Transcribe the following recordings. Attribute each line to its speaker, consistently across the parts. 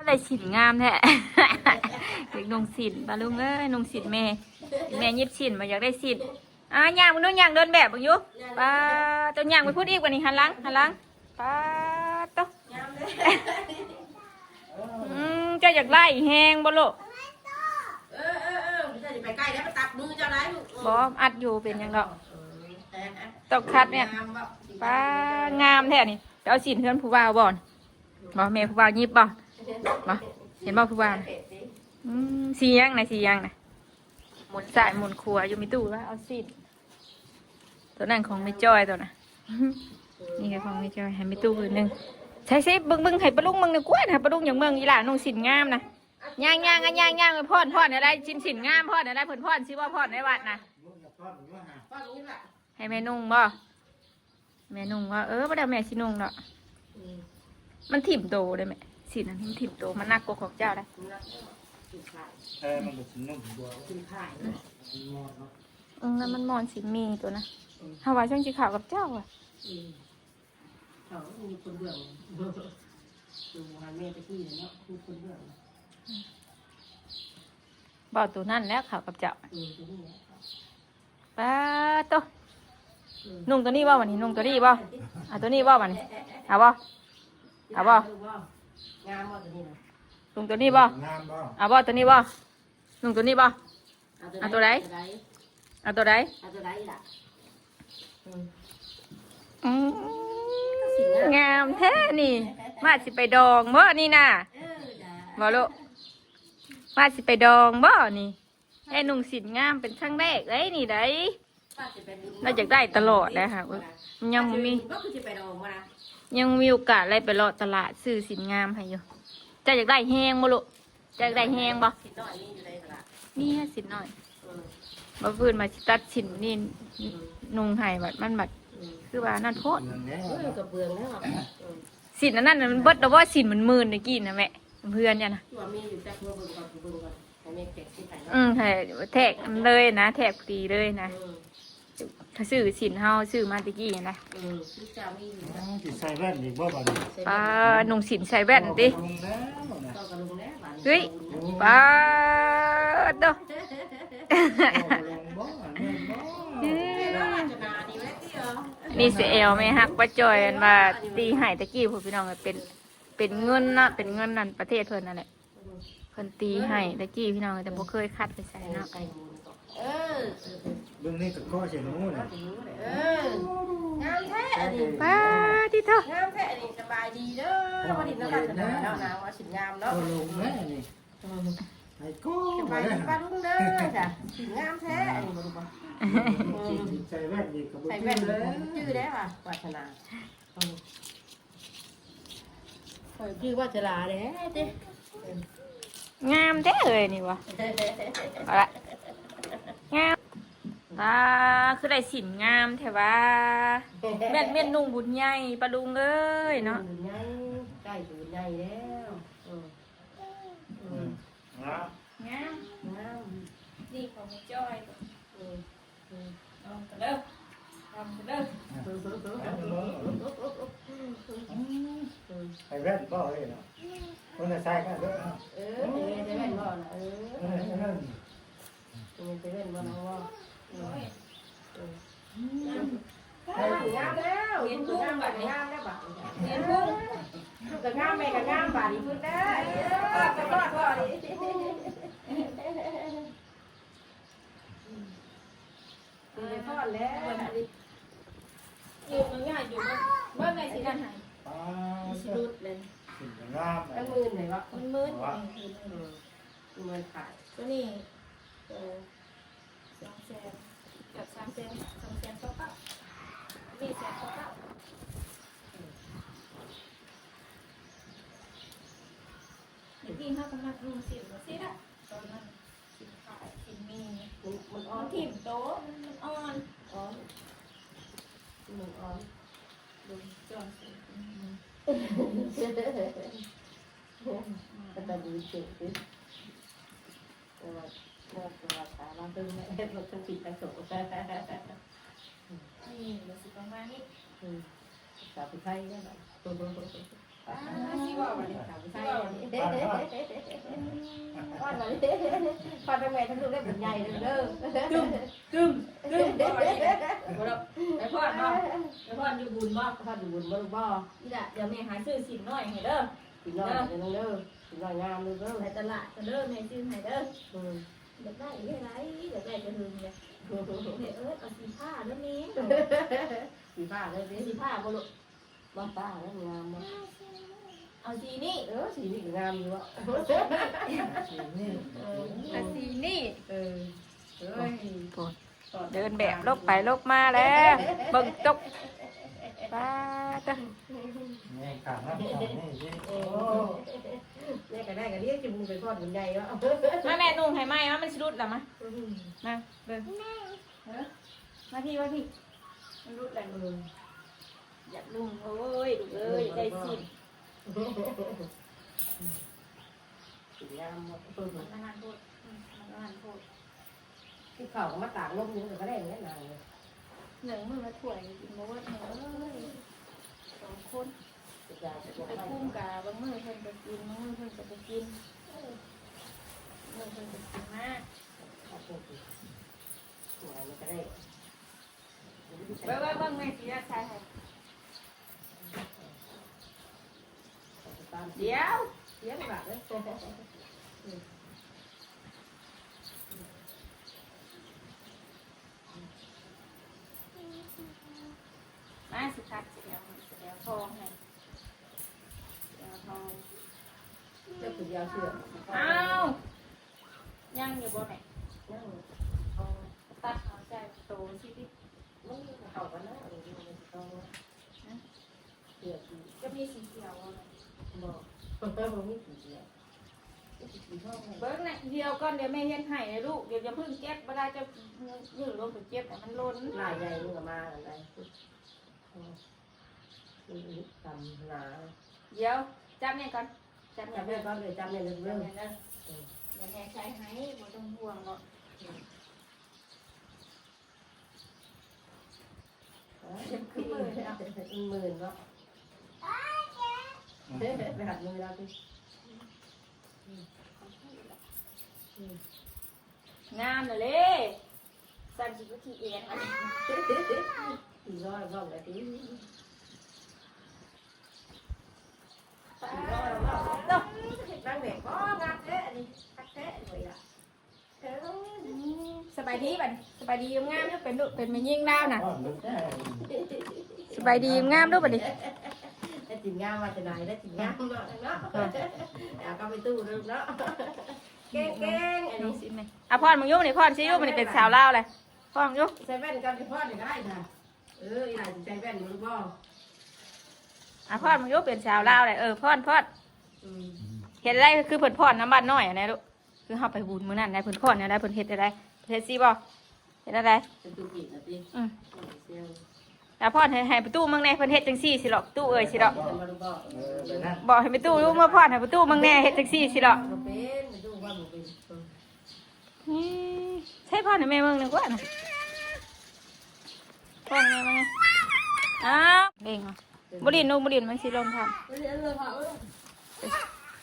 Speaker 1: ได้สินงามแท้เด็กนงสินปลาลุงเอ้ยนงสินแม่ยิบสินมาอยากได้สินย่างมึงนู้นย่างเดินแบบมึงยุปลาตัวย่างไปพูดอีกว่านี่หันหลังปลาตัวจะอยากไล่แหงบ่ลูก
Speaker 2: ไม่ใช่ไปใกล้แล้วไปตัดมือเจ้าได้
Speaker 1: บ่อัดอยู่เป็นยังดอกตกคัดเนี่ยปลางามแท้นี่เอาสินเพื่อนผู้บ่าวบ่อนบ่แม่ผู้บ่าวยิบบ่เห็นบ่ผู้บ่าวสียังนะหมุนสายหมุนครัวอยู่มีตู้แล้วเอาสิตัวนั้นของไม่จ้อยตัวน่ะนี่คือของไม่จ้อยให้มีตู้ผืนหนึ่งใช่บึ้งให้ปลาลุงมึงเนี่ยกวนให้ปลาลุงอย่างเมืองอีหล่านุ่งสินงามนะย่างไปพ่อนอะไรสินงามพ่อนอะไรเพิ่นพ่อนชื่อว่าพ่อนในวัดนะให้แม่นุ่งบ่แม่นุ่งว่าบ่ได้แม่สินุ่งเนาะมันถิ่มโตได้ไหมสินนั้นมันถิ่มโตมันนักกว่าของเจ้าได้
Speaker 3: มันเป็นชิ้นนุ่มตัว
Speaker 1: แล้วมันมอนสิมีตัวนะฮาวายช่างจีขาวกับเจ้าอ่ะ
Speaker 2: เขามีคนเบื่อดูฮันเม่ตะกี้เนาะมีคนเบื่อ
Speaker 1: บ่ตัวนั่นแล้วขาวกับเจ้าป้าตัวนุ่งตัวนี้บ่วันนี้นุ่งตัวนี้บ่ตัวนี้บ่วันนี้เอาบ่
Speaker 2: งามบ่ตัวนี้นะ
Speaker 1: นุ่งตัวนี้บ่บ่ตัวนี้บ่นุ่งตัวนี้บ่ตัวไหนตัวไหน
Speaker 2: ล่ะ
Speaker 1: งามแท้นี่มาสิไปดองบ่นี่น่ะบ่ลูกมาสิไปดองบ่นี่ให้นุ่งสินงามเป็นครั้งแรกเลยนี่ได้เราอยากได้ตลอดเลยค่ะยังมีโอกาสอะไรไปรอตลาดซื้อสินงามให้อยู่จะอยากได้แห้งบ่ลูกจะอยากได้แห้งบ่นี่สินหน่อยมาพื้นมาตัดสินนี่นุ่งไห้บัดมันบัดคือว่านั่นโพดสินนั่นมันเบิดแต่ว่าสินมันมื่นในกินนะแม่เพื่อนจ้ะนะแทกเลยนะแทกตีเลยนะถ้าซื้อสินเฮาซื้อมาตะกี้นะ
Speaker 3: ใส่แว่นอีกบ่บ่ดี
Speaker 1: ป้าหนุ่งสินใส่แว่นติเฮ้ยป้าโตนี่เสียเอลไหมฮักป้าจอยมาตีหายตะกี้พี่น้องเป็นเงินนะเป็นเงินนั่นประเทศเพิ่นนั่นแหละเพิ่นตีให้ตะกี้พี่น้องแต่บ่เคยคัดไปใส่เนาะ
Speaker 3: เรื่องนี้ก็ข้อเสียนู้น
Speaker 2: งามแท้
Speaker 1: ป้าที่เถอะ
Speaker 2: งามแท้นี่สบายดีเด้อวันนี้เราตัดนะเราหนาวว่าสิงามเนาะ
Speaker 3: ลงแม่นี่ไอ้กู
Speaker 2: สบายดีป้าลุงเด้อจ้ะสิงามแท้นี่บ่รู้บ่
Speaker 3: ใส่แว่นดีกับ
Speaker 2: ใส่แว่นเลยชื่อได้ป่ะวัฒนาชื่อวัฒนาเด้ติ
Speaker 1: งามแท้เลยนี่วะเอาละงามคือได้สินงามแท้ว่าแม่นุ่งบุญใหญ่ปลาลุงเอ้ยเนาะ
Speaker 2: บุญใหญ่ใกล้บุญใหญ่แล้ว
Speaker 1: งามนี่ของจ้อยลองกันเด้อ
Speaker 3: ใส่แว่นก็เลยเนาะคนจะใส่ก็เด้อ
Speaker 2: ใส่แว่นบ่นะใส่แว่นบ่นะว่างามแล้วเห็นพุ่งบัดงามแล้วบัดเห็นพุ่งก็งามแม่ก็งามบัดอีกพุ่นได้ก็รอดบ่ดิทอดแล้วอยู่ง่ายอยู่เมื่อไงสิกันหายสิรุดเลยตั้งมือไหนวะมือขายตัวนี้200,000กับ300,000 200,000เท่ามี100,000เท่าเดี๋ยวพี่เขากำลังลงสินมาสิละตอนนั้นสินขายสินมีมันอ่อนถิ่มโตมันอ่อนดูจอนสิก็จะดูเจ๋งดิตัวสาราตึงเนี่ยเราต้องปิดกระจกนี่เราสิประมาณนี้สาวผู้ชายเนี่ยแบบตัว สิว่าวันนี้ใช่ว่าหน่อยพอทำไงทั้งลูกได้เป็นใหญ่เลยเด้อกึมบ่ไปไอ้พ่อเนาะไอ้พ่ออยู่บุญบ่พ่ออยู่บุญบ่ลูกบ่นี่แหละเดี๋ยวแม่หาซื้อสินน้อยให้เด้อสินน้อยเด้อเด้อสินน้อยงามเลยเด้อในตลาดก็เด้อแม่ซื้อให้เด้ออยากได้อีกไรอยากได้จะหึงเนี่ยเอาสีผ้าแล้วนี้สีผ้าเลยสีผ้าบ่ลูกบ่ผ้าแล้วงามบ่เอาสีนี่สีนี่ก็งามอยู่อ่ะ
Speaker 3: สีนี่
Speaker 1: สีนี่
Speaker 2: เอ้ย
Speaker 1: เดินแบบลกไปลกมาแล้วเบิ่งตกป้าตะ
Speaker 3: นี่ขาดน้ำขาดนี่สิโอ้
Speaker 2: เนี่ยก็ได้ก็เรียกจิมุงไปทอดบุญใหญ่วะ
Speaker 1: มาแม่นุ่งให้ไหมมันสิรุดหรอมะมาเบิ่งมาพี่มันรุดแล้วอยากนุ่งโอ้ยดูเอ้ยได้สิ
Speaker 2: สีงามหมดเปิด
Speaker 1: มันนานโพด
Speaker 2: ที่เขาก็มาตากลมนี่ก็ได้เงี้ยนานเลย
Speaker 1: หนึ่งมือมาถ่วยกินโมดหนึ่งสองคนไปคุ้มกาบางมือเพิ่นไปกินบางมือเพิ่นไปกินมือเพิ่นไปกินมาก
Speaker 2: หัวมันก็ได้
Speaker 1: เบิ่งแม่สีราชายให้เดี๋ยว
Speaker 2: แบบเลย
Speaker 1: มาสิคัดเสียวทองให้เสียวทอง
Speaker 2: เจ้าขุนยาวเสือ
Speaker 1: อ้าวยังอยู่บ่แม่
Speaker 2: นั่ง
Speaker 1: ตัดเอาใจโตสิพี่
Speaker 2: มันเขากันนะอะไรอย่างเงี้ยเขาเสือ
Speaker 1: จะมีสีเขียวบ่
Speaker 2: บอกมันไม่สีเดียวสีทอง
Speaker 1: เบิ้งน่ะเดียวก่อนเดี๋ยวแม่เฮ็ดให้นะลูกเดี๋ยวอย่าเพิ่งเก็บบ่ได้จะยืดลงไปเก็บแต่มันล้น
Speaker 2: ลายใหญ่มึงกับมาอะไรทำหนา
Speaker 1: เดี๋ยวจับเนี่ยก่อนจับ
Speaker 2: จำได้ก็เลยจำได้เรื่อง
Speaker 1: เด้อเดี๋ยวแม่ใช้ให้บ่ต้องห่วงหรอก
Speaker 2: หมื่นเนาะไปหัดมือเราดิ
Speaker 1: งามเลยสั่นสิบ่ทีเองอันนี้
Speaker 2: 400ก็เลยดินั่งเด็กก็งัดเจ๊นี่ทักเจ๊เลยอ่ะ
Speaker 1: สบายดีบัดสบายดีงามเด้อเป็นลูกเป็นแม่ยิ่งดาวน่ะ
Speaker 3: ก้อนลึกแน่
Speaker 1: สบายดีงามเด้อบัดนี้
Speaker 2: ได้จิงงามมาจะไหนได้จิงงามเนาะเนาะอยากก็ไปตู้เนาะเก่งๆอันนี้
Speaker 1: สิแม่อ่ะพ่อมึงอยู่นี่พ่อสิอยู่มันเป็นสาวลาวเลยพ่อมึงอยู่
Speaker 2: ใส่แว่นกันที่พ่อหนึ่งได้ค่ะอีหลานใส่แว่นรู้บ่
Speaker 1: อ่ะพ่อมึงอยู่เป็นสาวลาวเลยพ่อเห็นอะไรคือเพิ่นพ่อน้ำบ้านน้อยอ่ะนะลูกคือเฮาไปบุญมื้อนั้นได้เพิ่นพ่อเนี่ยได้เพิ่นเฮ็ดอะไรเฮ็ดสิบ่เฮ็ดอะไร
Speaker 2: เป็นตู้กินนะพี่
Speaker 1: แล้วพ่อให้ประตูเมืองแน่เพิ่นเฮ็ดจังซี่สิหรอกตู้เอ้ยสิหรอก
Speaker 3: ไปนั่น
Speaker 1: บอกให้ประตูรู้เมื่อพ่อให้ประตูเมืองแน่เฮ็ดจังซี่สิหรอก
Speaker 2: เป็นตู้ว่ามันเป็น
Speaker 1: นี่ใช่พ่อให้แม่เมืองนึกว่าน่ะพ่อแม่มาไงอ้าวเด้งเหรอบ่ดินนุ่งบ่ดินมันสิลมทำ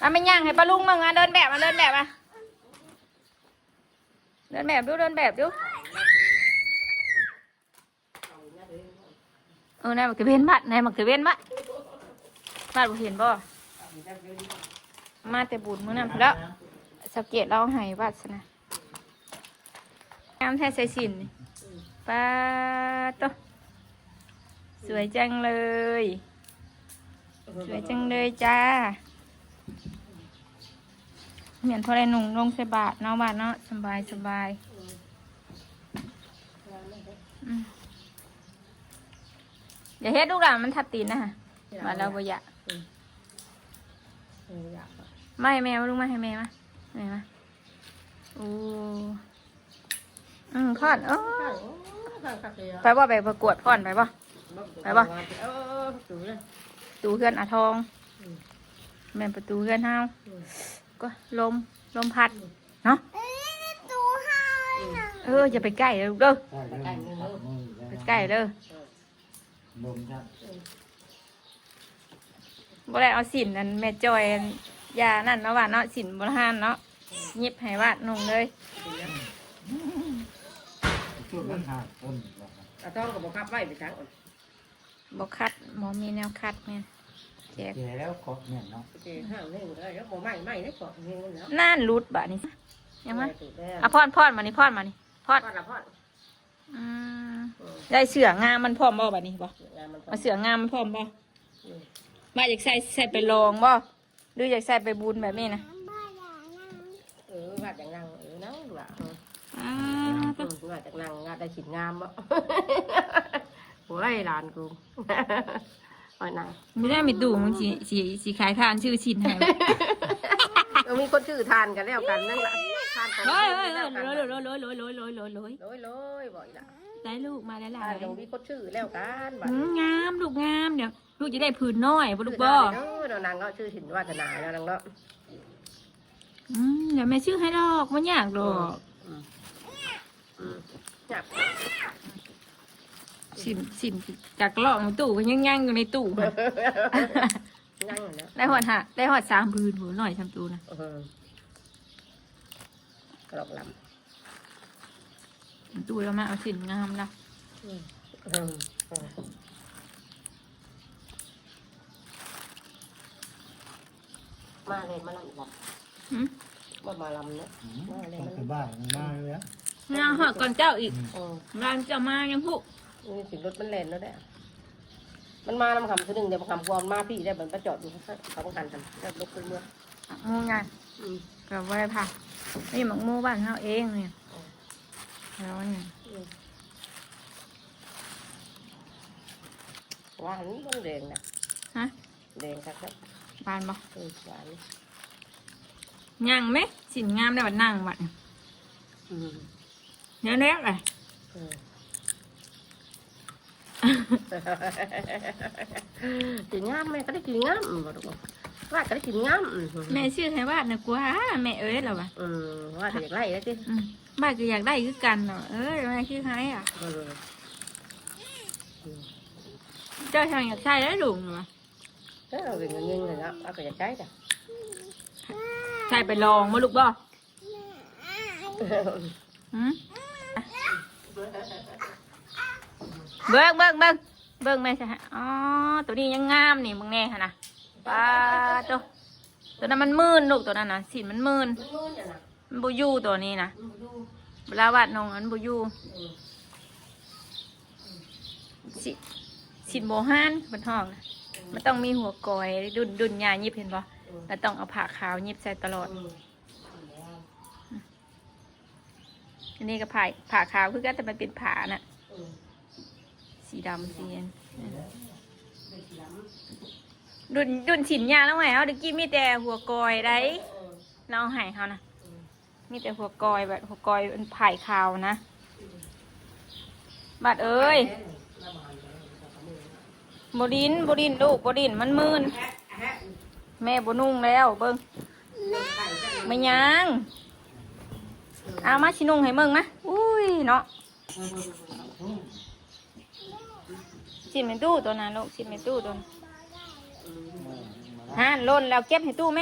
Speaker 1: อ่ะไม่ย่างให้ป้าลุงมั่งอ่ะเดินแบบมาเดินแบบมาเดินแบบดูเดินแบบดูนายมักจะเว้นบัดนายมักจะเว้นบัดบัดบ่เห็นบ่มาแต่บุญมื้อนั้นแล้วสังเกตเราให้บัดซะนะงามแท้ใส่สินนี่ป้าโตสวยจังเลยสวยจังเลยจ้าเหมือนพอได้หนุ่งลงใส่บาทเนาะบาทเนาะสบายอย่าเฮ็ดลูกหลานมันทับตีนนะฮะมาเราบ่อยากไม่ให้แม่มาลูกมาให้แม่มาแม่มาโอ้พอดไปบ่ไปประกวดพอดไปบ่ตูเฮือนอาทองแม่ประตูเฮือนเฮาก็ลมพัดเนาะอย่าไปใกล้เลยลูกเด้อไปใกล้เด้อ
Speaker 3: ลมชัด
Speaker 1: บ่ได้เอาสินนั่นแม่จอยยานั่นเนาะว่าเนาะสินโบราณเนาะยิบให้วาดนุ่งเลย
Speaker 3: ช่วงนั้นหาคน
Speaker 2: เอาต้องกับบ่คับไว้ไปทางอื่น
Speaker 1: บ่คัดหมอมีแนวคัดแม่นแจก
Speaker 3: แก่แล้วขอเนี่ยเนาะ
Speaker 2: โอเคห้างนี่เลยแล้วบ่ไม่ได้ก่อนนี่แล้ว
Speaker 1: น่านรุดบะนี่ยังไง
Speaker 2: ถูกแล้ว
Speaker 1: อ่ะพอดมานี่พอดมานี่พอด
Speaker 2: พอดละพอด
Speaker 1: อืมได้เสืองามมันพร้อมบ่บะนี่บ่
Speaker 2: งานมันพอ
Speaker 1: เอาเสืองามมันพร้อมบ่มาอยากใส่ไปลองบ่หรืออยากใส่ไปบุญแบบนี้นะ
Speaker 2: วาดอย่างนั่งนั่งดูละ
Speaker 1: อ่าว
Speaker 2: าดจากนั่งวาดได้สินงามบ่โอ้ยหลานกูอ่อนนะ
Speaker 1: ไม่ได้มีตู่มึงสิขายทานชื่อชินให้
Speaker 2: มีคนชื่อทานกันแล้วกันนั่นแหละทานกัน
Speaker 1: เฮ้ย
Speaker 2: แล้วกัน
Speaker 1: โรย
Speaker 2: บ่อยละ
Speaker 1: ได้ลูกมาได้หลา
Speaker 2: ทาน
Speaker 1: ย
Speaker 2: ยังมีคนชื่อแล้วกันบัด
Speaker 1: งามลูกงามเดี๋ยวลูกจะได้ผืนน้อยบ่ลูกบ่
Speaker 2: เด้อเรานางก็ชื่อถิ่นวาสนาแล้วนางก็
Speaker 1: เดี๋ยวแม่ชื่อให้ดอกมันยากดอก
Speaker 2: จับ
Speaker 1: สินจากกล่องตู้ก็ยังอยู่ในตู้ค่ะ
Speaker 2: นั่งอยู่นะ
Speaker 1: ได้หอด3ผืนหัวหน่อยทำตู้นะ
Speaker 2: กรอกล
Speaker 1: ตู้แล้วมาเอาสินงามละ
Speaker 2: มาเลยมาลำมาลำเนาะ
Speaker 3: ต้องไปบ้านมาเลยนะ
Speaker 1: งามหอดก่อนเจ้าอีกร้านเจ้ามายังพุก
Speaker 2: นี่สิรถมันแล่นแล้วได้มันมาลำคำตัวหนึ่งเดี๋ยวคำความมาพี่ได้เหมือนประจอดอยู่เขาต้องหันกันแล้วลุกขึ้นเมื่อ
Speaker 1: งูไงกับไว้ผ่านี่หมักมูบ้านเขาเองเนี่ยแล้วเนี่ย
Speaker 2: หวานมันแดงนะ
Speaker 1: ฮะ
Speaker 2: แดงครับ
Speaker 1: บานบ่
Speaker 2: หวาน
Speaker 1: ย่างไหมสินงามได้บัดนั่งบัดเนื้อแรกเลย
Speaker 2: กินงามแม่ก็ได้กินงามบ่ถูกว่าก็ได้กินงาม
Speaker 1: แม่ชื่อให้วาดนะกว่าแม่เอ้ยเหรอวะ
Speaker 2: ว่าก็อยากไล่แล้วจิ
Speaker 1: บ้านก็อยากได้คือกันเนาะแม่ชื่อให้อ่ะเจ้าทางอยากใช้ได้ลุงเหรอ
Speaker 2: ก็เราเป็นเงินเลยนะเอาก็อยากใช้จ้ะ
Speaker 1: ใช่ไปลองมาลูกบ่เบิ้งแม่ใช่ฮะอ๋อตัวนี้ยังงามนี่มึงแน่ค่ะนะป้าตัวนั้นมันมื่นลูกตัวนั้นนะสินมันมื่นมันบูยูตัวนี้นะเวลาวาดนองอันบูยูสินโบฮันบนห้องนะมันต้องมีหัวกอยดุนยายิบเห็นป่ะแล้วต้องเอาผ้าขาวยิบใส่ตลอดอันนี้ก็ผ่าขาวคือก็แต่มันเป็นผ่าน่ะสีดำสีดุนฉินยาแล้วไงเขาเด็กกี้มีแต่หัวกอยได้เราเอาให้เขานะมีแต่หัวกอยแบบหัวกอยเป็นผ่ายขาวนะบัดเอ้ยบดินลูกบดินมันมืนแม่บนุ่งแล้วเบิ้งไม่ยังเอามาชินุ่งให้เบิ้งมะอุ้ยเนาะชิมในตู้ตัวนั้นลูกชิมในตู้ตัวนั้นฮะล่นแล้วเก็บให้ตู้ไหม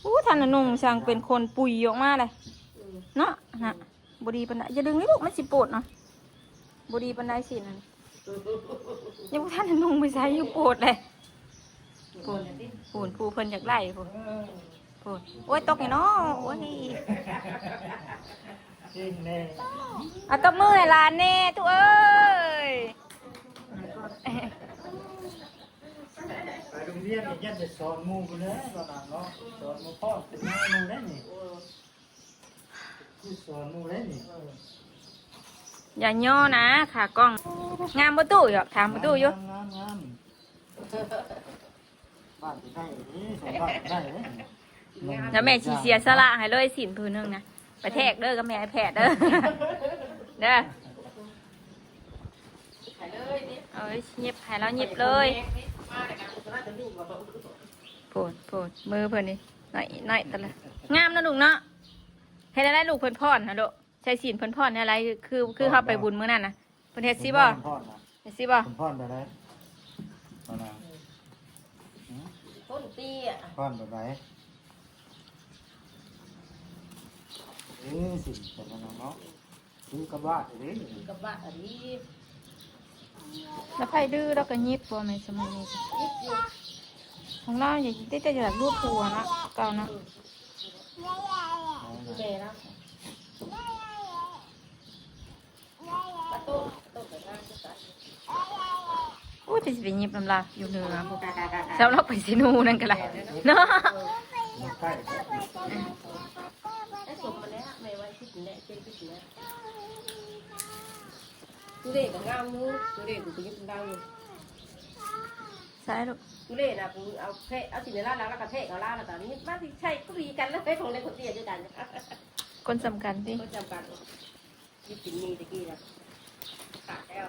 Speaker 1: อู้ท่านน่ะนุ่งช่างเป็นคนปุยออกมาเลยเนาะนะบดีปันไดอย่าดึงนี่ลูกมันสิปวดเนาะบดีปันไดสินั่นยังท่านน่ะนุ่งไปใส่ยังปวดเลยปูนปูเพิ่นอยากไล่ปูโอ้ยตกไงเนาะโอ้ย
Speaker 3: จริงแน่
Speaker 1: เอาตบมือให้หลานแน่ทุกเอ้ย
Speaker 3: ไปโรงเรียนยันจะสอนมูกันเลยตอนนั้นเนาะสอนมูพ่อเป็นแม่มูได้นี่ที่สอนมูได้นี่
Speaker 1: อย่าย่อนะขากล้องงามประตูอยู่ถามประตูอยู่
Speaker 3: งามบ้านได้นี่สองบ้านได้เลย
Speaker 1: แล้วแม่ชีเสียสละให้เลยสินพื้นนึงนะไปแทกเด้อกับแม่แผดเด้อเด้อเอาเงียบให้แล้วเงียบเลยโผดมือเพิ่นนี่หน่อยตะละงามนะลูกเนาะให้ได้ลูกเพิ่นพ่อนนะลูกใช้สินเพิ่นพ่อนอะไรคือเขาไปบุญมื้อนั้นนะ เพิ่นเฮ็ดสิบ่
Speaker 3: พ่อนนะ
Speaker 1: เฮ็ดสิบ่
Speaker 3: พ่อนไปได้พ่อนนะ
Speaker 2: ต้นตีอ่ะ
Speaker 3: พ่อนไปไหนสิ่งเป็นอะไรเนาะคือกระบะเลย
Speaker 2: กับบ้าอันนี้
Speaker 1: แล้วไผดื้อแล้วก็ยิบบ่แม่นสมัยนี้
Speaker 2: ยิบอยู่
Speaker 1: ของเราอย่าได้แต่อยากรูปหัวนะเก่านะ
Speaker 2: เบนะประตูไปทางที่ตัด
Speaker 1: โอ้ยจะสิไปยิบน้ำลายอยู่เหนือพวกเช้าเราไปสินูนั่นก็ล่ะเนาะ
Speaker 3: ใกล้
Speaker 2: ไอ้สมมาแล้วไม่ไว้ที่ถึงแล้วเจ๊ที่ถึงแล้วกูเล่กับงามนู้กูเล่กูยึดดาวอยู่
Speaker 1: ใช่ลูก
Speaker 2: กูเล่นะกูเอาเทเอาสินล่าแล้วก็เทเอาล่าแล้วตอนนี้บ้านที่ใช่ก็ดีกันแล้วไปของเล่นคนเตี้ยด้วยกัน
Speaker 1: คนสำคัญสิ
Speaker 2: ก็จำกันยึดสินมีตะกี้นะขาดแล้ว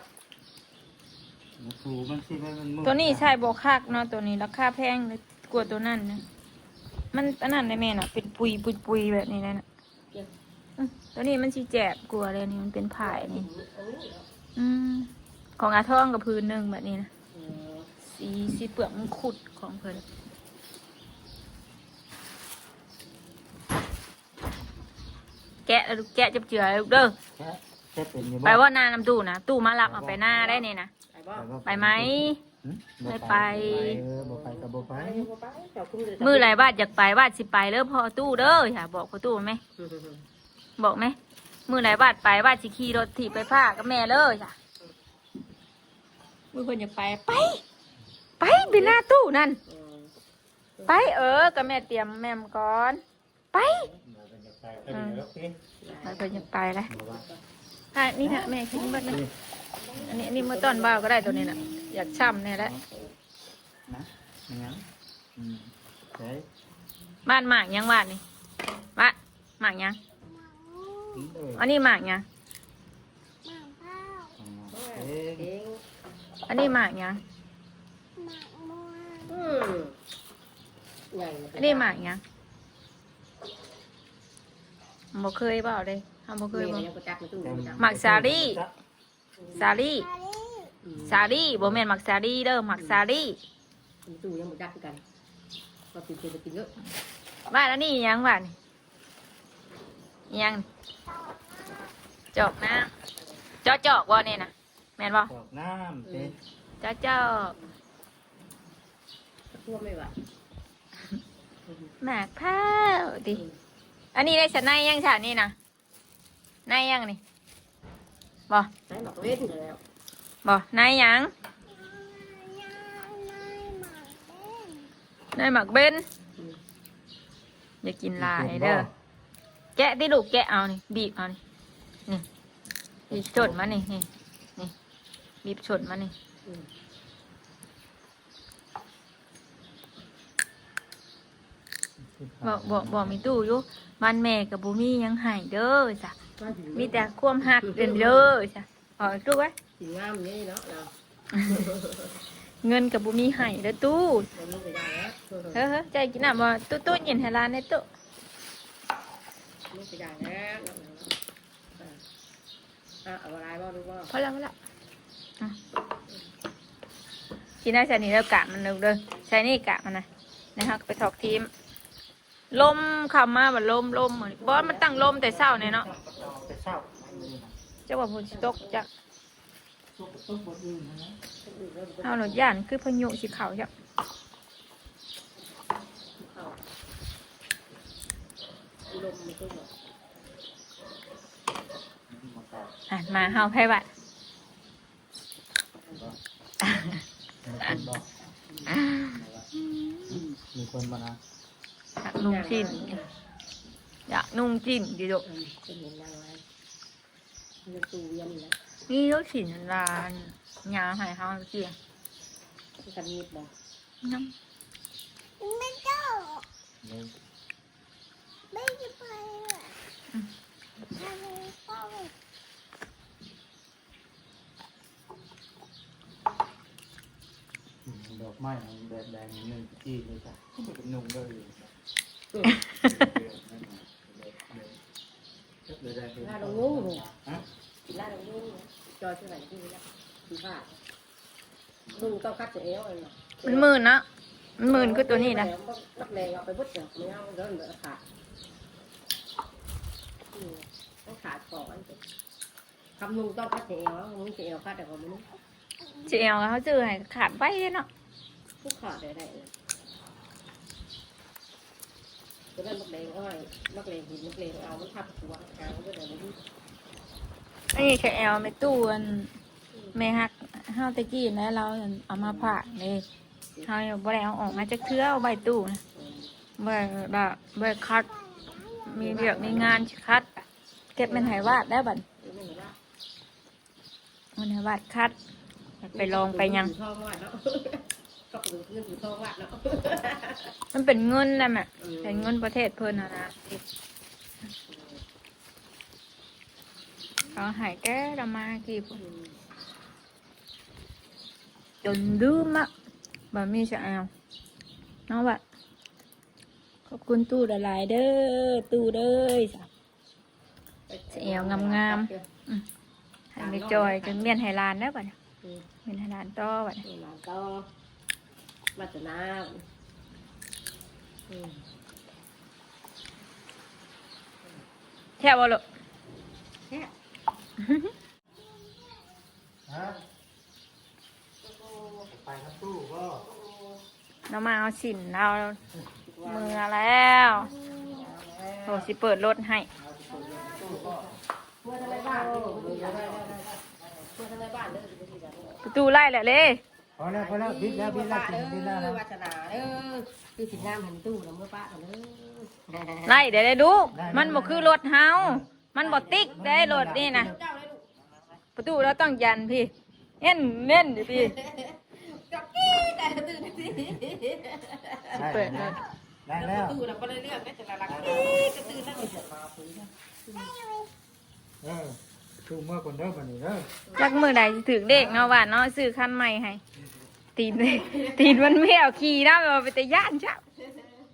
Speaker 3: สูมันสิมัน
Speaker 1: ตัวนี้ใช่บ่คักเนาะตัวนี้ราคาแพงเลยกว่าตัวนั้นนะมันอันนั้นได้แม่น่ะเป็นปุยแบบนี้นะตัวนี้มันสิแจบกว่าเลยนี่มันเป็นผายนี่ของอาทองกับพื้นหนึงแบบนี้นะสีเปลือกมันขุดของเพิ่นแกะแล้วลูกแกะจับเจือลูกเด้อ
Speaker 3: แค่เป็นอยู่
Speaker 1: ไปว่านาน้ำตู้นะตู้มารับเอาไปหน้าได้นี่นะ
Speaker 2: ไปบ่
Speaker 1: ไปไหม ไม่ไป
Speaker 3: บ่ไปกับบ่ไป
Speaker 1: มือไรบาดอยากไปบาดสิไปเด้อพอตู้เด้ออย่าบอกพอตู้ไหมบอกไหมมือไรบาดไปบาดสิขี่รถถีบไปผ้ากับแม่เลยจ้ะมือคนอยากไปไปหน้าตู้นั่นไปกับแม่เตรียมแม่มก่อนไปมันคนอยากไปเลยนี่นะแม่คิดว่านะอันนี้มือต้นบ้าก็ได้ตัวนี้นะอยากช่ำเนี่ยแหละ
Speaker 3: นะงั้นใช่
Speaker 1: บ้านหมากยังบ้านนี่บ้านหมากยังอันนี้หมากยังอันนี้หมากยังอันนี้หมากยังบ่เคยเปล่าเลยทำบ่เคยบ่หมากซาลี่บ่แม่นหมากซาลี่เด้อหมากซาลี่
Speaker 2: ตู้ยังบ่จักกันก็ตื่นเต้นกินเยอะ
Speaker 1: บ้านอันนี้ยังบ้านยังจอกน้ำจอกบ่เนี่ยนะแม่นบ่
Speaker 3: จอกน้ำสิ
Speaker 1: จอก
Speaker 2: ทั่วไม่ว่า
Speaker 1: หมากพร้าวดิอันนี้ได้ฉันในยังฉันนี่นะในยังนี่บ่
Speaker 2: ใช้หมอกเว้นแล้ว
Speaker 1: บ่ในยังในหมักเบนอย่ากินลายเด้อแกะที่ลูกแกะเอานี่บีบเอานี่นี่บีบชดมานี่นี่บีบชดมานี่บอกมีตู้อยู่มันแม่กับบุมี่ยังหายเด้อจ้ะมีแต่ความหักเดินเด้อจ้ะอ๋อตู้ไว้
Speaker 2: สีงามนี่เนาะเรา
Speaker 1: เงินกับบุมี่หายเด้อตู้
Speaker 2: เราลูกไปได้แล้ว
Speaker 1: เฮ้ยใจกินน้ำบ่ตู้เย็นให้ร้านในตู้
Speaker 2: ลูกไปได้แล้วเอาอะไรบ้างรู้บ้าง
Speaker 1: พอแล้วกินได้ใส่นี่แล้วกะมันเด้อใส่นี่กะมันนะนะครับไปถอกทีมลมคำมาแบบลมเหมือนบอสมันตั้งลมแต่เศร้าเนี่ยเนาะ
Speaker 3: แต่เช้า
Speaker 1: เจ้าว่าฝนสิตกจากเอาหนวดย่านคือพายุสีขาวจ้ะมาเฮาไพ่บัด
Speaker 3: มีคนมานะ
Speaker 1: อยากนุ่งจิ้นอยากนุ่งจิ้นดิโด
Speaker 2: เป็นเห็นนางไว้ในตู้เย็นนะ
Speaker 1: นี่รถสินลานยาให้เฮาเกี่ย
Speaker 2: กันนิดบ่
Speaker 1: น้
Speaker 3: ดอกไม้แบบแดงหนึ่งที่เลยจ้ะเป็นนุ่งเลย
Speaker 2: ลาดงงูลาดงงู จอยที่ไหนที่นี่นะที่ผ้าลุงต้องคัดเอวเลย
Speaker 1: มันหมื่นนะมันหมื่นคือตัวนี้นะ
Speaker 2: นักเลงเอาไปบุดเนี่ยไม่เอาเดินเหลือขาดต้องขาดก่อนคำลุงต้องคัดเอวลุงเอวคัดแต่ก็ไม่รู้
Speaker 1: เจียวเขาซื้อให้ขาดไว้เนาะ
Speaker 2: ทุกขาดได้เลยจะได้นักเลงอ้อยนักเลงหินนักเลงเอามันทับหัวกลางก็ได้ไม่รู้
Speaker 1: อันนี้แค่แอลไม่ตู้อันแม่ฮักเฮาตะกี้นะเราเอามาผ่าเลยเฮาบ่ได้เอาออกมาจากเทื่อเอาใบตู้นะบ่คัดมีเวียกมีงานสิคัดเก็บมันให้วาดได้บัดมันให้วาดคัดไปลองไปยัง
Speaker 2: ทองวาดเนาะก็คือเงินถือทองวาดเนาะ
Speaker 1: มันเป็นเงินนะแม่เป็นเงินประเทศเพิ่นนะเขาใหายแก้ละมากี่พุ่นจนลืมอ่ะบ่มีจะเอาเนาะว่ะขอบคุณตู้หลายๆเด้อตู้เด้อจ้ะจะเอางามๆให้ไม่จอยจนเมียนไฮลานแล้วบัดนี้เมียนไฮลานต่อบัดนี้
Speaker 2: หลานต่อมาจากน้ำ
Speaker 1: แท่บ่ลูก
Speaker 3: ฮะไปทั้งตู้ก็
Speaker 1: เรามาเอาสินเรามือแล้วโอ้สิเปิดรถให้
Speaker 2: เมื่อทำไมบ้านเมื่อทำไมบ้านเด้อ
Speaker 1: ประตูไล่แหละเลย
Speaker 3: พอแล้วบิดแล้วกินบิดแล้วนะ
Speaker 2: วาสนาเด้อคือสิงามหันตู้แล้วเมื่อป้าเด้อ
Speaker 1: ไล่เดี๋ยวได้ดูมันบ่คือรถเฮามันบ่ติ๊กได้รถนี่นะประตูเราต้องยันพี่เน้นดิพี่
Speaker 2: จับกี้แต่ตื่นสิ
Speaker 1: เปิดรถ
Speaker 3: ได้แล้ว
Speaker 2: ตู้เราก็เลยเลือกแม่จะละลักก็ตื่นแล้วเลย
Speaker 3: ตู้เมื่อคนเด้อวันนี้เด้อ
Speaker 1: จักมือใดสิถึงเด็กเนาะว่าเนาะซื้อคันใหม่ให้ตีนมันไม่เอาขี่นะมันไปแต่ย่านจ้ะ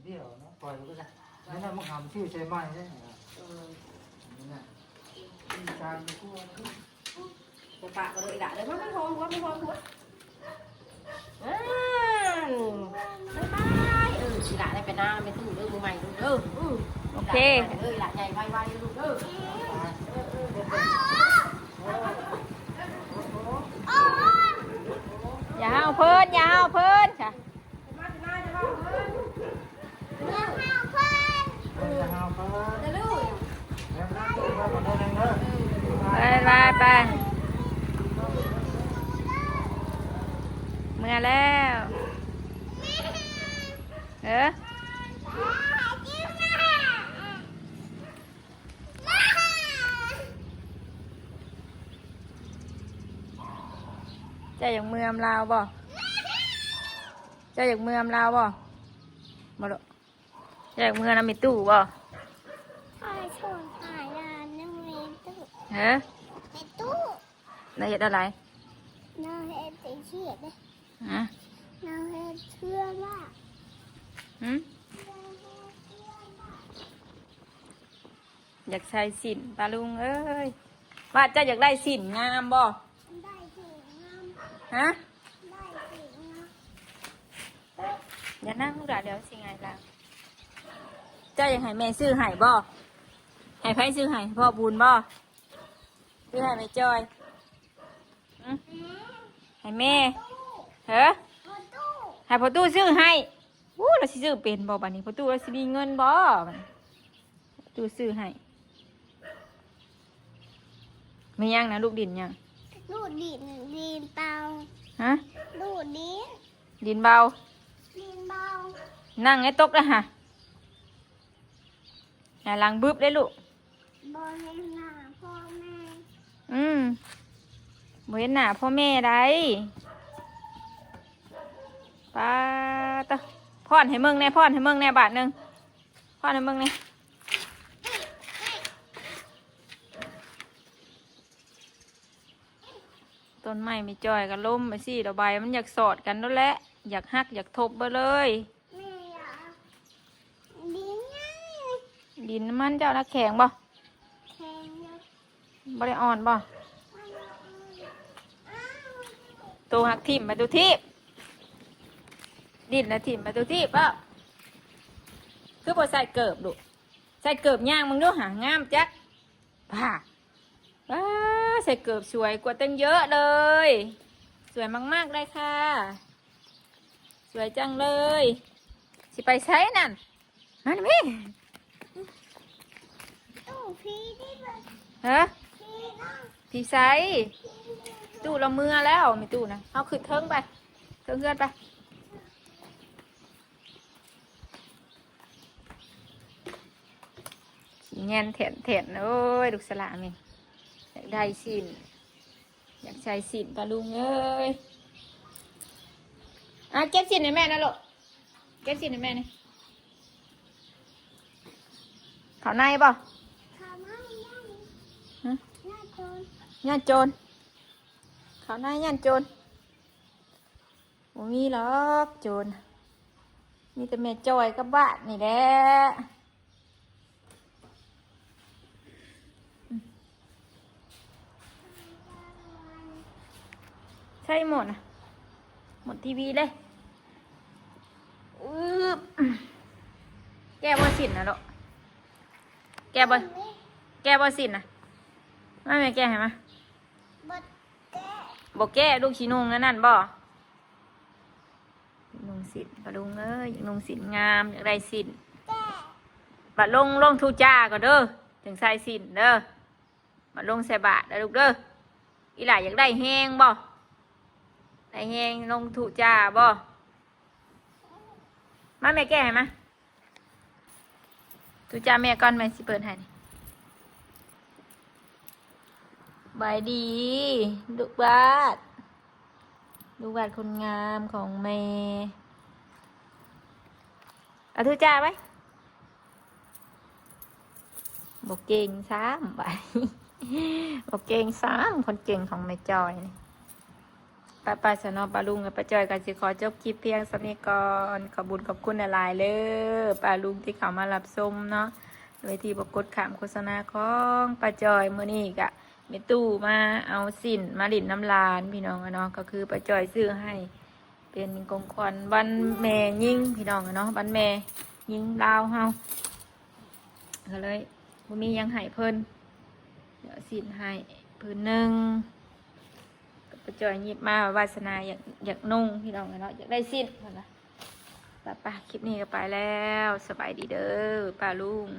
Speaker 3: เดี๋ยวนะปล่อยไปเลยนี่นะมึงทำชื่อใช่ไหมเนี่ยนี่นะการไปกู้
Speaker 2: จะปะก็เลยด่าเลยว่าไม่พอหัวไม่พอหัวบ๊ายบายสิด่าได้ไปหน้าไม่ตู้เด้อมือใหม่เด้อ
Speaker 1: โอเค
Speaker 2: หลานใหญ่ไวๆลูกเด้อ
Speaker 1: อย่าเอาเพิ่นอย่าเอาเพิ่นจ้ะ
Speaker 3: จะหาไปแล้วนะตู้เมื่อคนเด้อเด้อ
Speaker 1: ไปเมื่อแล้วเจ้าอยากเมืองลาวบ่เจ้าอยากเมืองลาวบ่บ่ลูกเจ้าอยากเมืองน้ำมีตู้บ่
Speaker 4: ชนหายนานนั่งในตู้
Speaker 1: ฮะ
Speaker 4: ในตู้
Speaker 1: นายเฮ็ดอะไร
Speaker 4: น้าเฮ็ดไปเชียดเลย
Speaker 1: ฮะ
Speaker 4: น้าเฮ็ดเชื่อว่า
Speaker 1: หืมอยากใช้สินปลาลุงเอ้ยว่าเจ้าอยากได้สินงามบ่
Speaker 4: ได้ถึงน้
Speaker 1: ฮะ
Speaker 4: ำได้ถึงน้
Speaker 1: อย่านั่งลูกหลานเดี๋ยวสิไงล่ะเจ้าอยากให้แม่ซื้อให้บ่ให้ไผซื้อให้พ่อบุญบ่ซื้อให้แม่จอยหืมให้แม่เฮ้อ
Speaker 4: ำพอตู้
Speaker 1: ให้พ่อตู้ซื้อให้เราสิซื้อเป็นบ่บัดนี้พ่อตู้เราสิมีเงินบ่บัดนี้พ่อตู้ซื้อให้มียังนะลูกดินยัง
Speaker 4: ลูดดินดินเตา
Speaker 1: ฮะ
Speaker 4: ลูดดิน
Speaker 1: ดินเบา
Speaker 4: ดินเบา
Speaker 1: นั่งไอ้ตกแล้วฮะอย่าลังบึบได้ลูก
Speaker 4: บอเห็นหน้าพ่อแม่
Speaker 1: บ่เห็นหน้าพ่อแม่ได้ป้าตะพ่อนให้มึงแน่พ่อนให้มึงแน่บาทหนึ่งพ่อนให้มึงแน่ต้นไม้ไม่จอยกันล้มไปสิดอกใบมันอยากสอดกันแล้วแหละอยากหักอยากทบไปเลย
Speaker 4: แม่อยากดินไง
Speaker 1: ดินมันเจ้านะแข็งบ่
Speaker 4: แข่งเยอะ
Speaker 1: บ่ได้อ่อนบ่
Speaker 4: มัน
Speaker 1: ตัวหักทิ่มประตูทิพดินนะทิ่มประตูทิพเปล่าคือพอใส่เกิบดูใส่เกิบย่างมึงดูหางามจักป่าว้าใส่เกิบสวยกว่าตั้งเยอะเลยสวยมากๆเลยค่ะสวยจังเลยสิไปใช้นั่นนั่นมิ
Speaker 4: ตู้พี่ได้ไหม
Speaker 1: ฮะ
Speaker 4: พี่น้อง
Speaker 1: พี่ไซตู้เราเมื่อแล้วมีตู้นะเอาขึ้นเทิงไปเทิงเพื่อนไปขี้เงินเถนโอ้ยลูกสลามีอยากได้สินอยากใช้สินปลาลุงเอ้ยเก็บสินให้แม่นะลูกเก็บสินให้แม่นี่เขาในป่ะ
Speaker 4: ทำให้ย่า
Speaker 1: ฮะ
Speaker 4: ย่าโดน
Speaker 1: ย่านโจรเขาหน้าย่านโจรบ่มีหรอกโจรมีแต่แม่จอยกับบ้านนี่แหละใช่หมดนะหมดทีวีเลยแกบ่สินนะลูกแกบ่สินนะไม่แม่แกเห็นไหม
Speaker 4: บดแก้
Speaker 1: บอกแก้ลูกชีนุ่งนั่นบ่นุ่งสินปะลุงเอ้ยนุ่งสินงามอยากได้สิน
Speaker 4: แก้
Speaker 1: บัดลงทูจ้าก่อนเด้อถึงใส่สินเด้อบัดลงใส่บาทเด้อลูกเด้ออีหล่าอยากได้แห้งบ่ได้แห้งลงทูจ้าบ่มาแม่แก้ให้มาทูจ้าแม่ก่อนแม่สิเปิดให้นี่บายดีลูกบาทลูกบาทคนงามของแม่เอาทูจ้าไว้บอกเก่งซ้ำไป บอกเก่งซ้ำคนเก่งของแม่จอยนี่ป้าสนอปลาลุงกับป้าจอยกันสิขอจบคลิปเพียงสำนี้ก่อนขอบุญขอบคุณหลายๆเลยปลาลุงที่เขามารับชมเนาะโดยที่ปรากฏขามโฆษณาของป้าจอยมื้อนี้กะแม่ตู้มาเอาสินมาดิ่นน้ำลานพี่น้องเนาะก็คือป้าจอยซื้อให้เป็นของขวัญวันแม่ยิ่งพี่น้องเนาะวันแม่ยิ่งลาวเฮาก็เลยบ่มียังให้เพิ่นเดี๋ยวสินให้พื้นหนึ่งป้าจอยหยิบมาวาสนาอยากนุ่งพี่น้องเนาะอยากได้สินเพิ่นนะป้าคลิปนี้ก็ไปแล้วสบายดีเด้อป้าลุง